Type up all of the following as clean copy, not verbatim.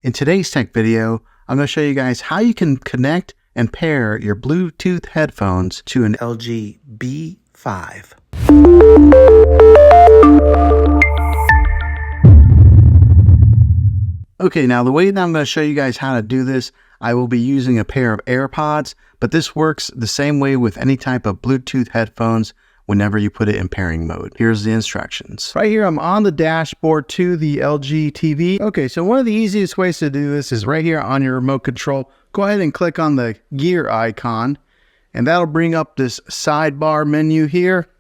In today's tech video, I'm going to show you guys how you can connect and pair your Bluetooth headphones to an LG B5. Okay, now the way that I'm going to show you guys how to do this, I will be using a pair of AirPods, but this works the same way with any type of Bluetooth headphones whenever you put it in pairing mode. Here's the instructions. Right here, I'm on the dashboard to the LG TV. Okay, so one of the easiest ways to do this is right here on your remote control. Go ahead and click on the gear icon, and that'll bring up this sidebar menu here.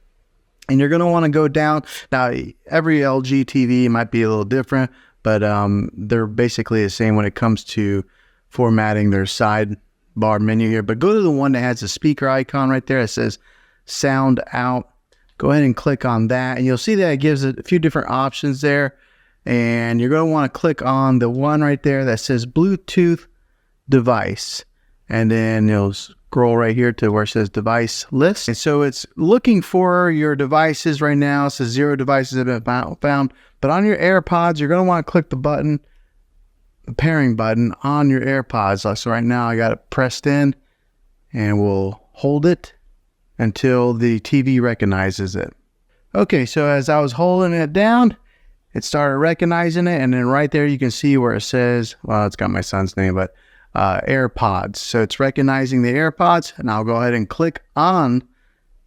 And you're gonna wanna go down. Now, every LG TV might be a little different, but they're basically the same when it comes to formatting their sidebar menu here. But go to the one that has the speaker icon right there. It says sound out. Go ahead and click on that, and you'll see that it gives it a few different options there. And you're going to want to click on the one right there that says Bluetooth device, and then you'll scroll right here to where it says device list. And so it's looking for your devices right now. It says 0 devices have been found, but on your AirPods, you're going to want to click the button, the pairing button on your AirPods. So right now I got it pressed in, and we'll hold it until the TV recognizes it. Okay, so as I was holding it down, it started recognizing it, and then right there you can see where it says, well, it's got my son's name, but AirPods. So it's recognizing the AirPods, and I'll go ahead and click on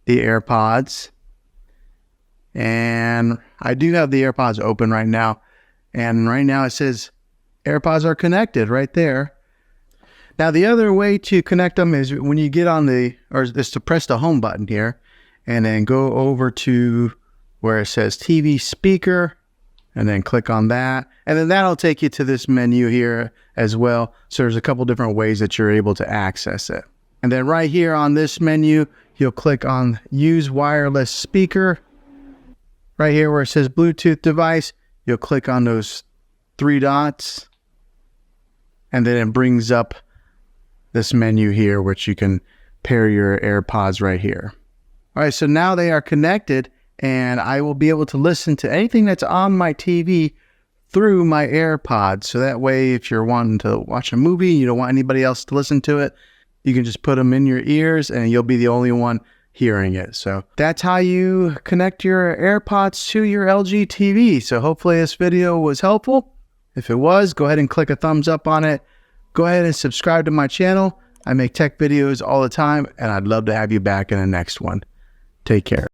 the AirPods. And I do have the AirPods open right now, and right now it says AirPods are connected right there. Now, the other way to connect them is when you get on is to press the home button here and then go over to where it says TV speaker and then click on that. And then that'll take you to this menu here as well. So there's a couple different ways that you're able to access it. And then right here on this menu, you'll click on use wireless speaker. Right here where it says Bluetooth device, you'll click on those 3 dots. And then it brings up this menu here, which you can pair your AirPods right here. All right, so now they are connected, and I will be able to listen to anything that's on my TV through my AirPods. So that way, if you're wanting to watch a movie, you don't want anybody else to listen to it, you can just put them in your ears and you'll be the only one hearing it. So that's how you connect your AirPods to your LG TV. So hopefully this video was helpful. If it was, go ahead and click a thumbs up on it. Go ahead and subscribe to my channel. I make tech videos all the time, and I'd love to have you back in the next one. Take care.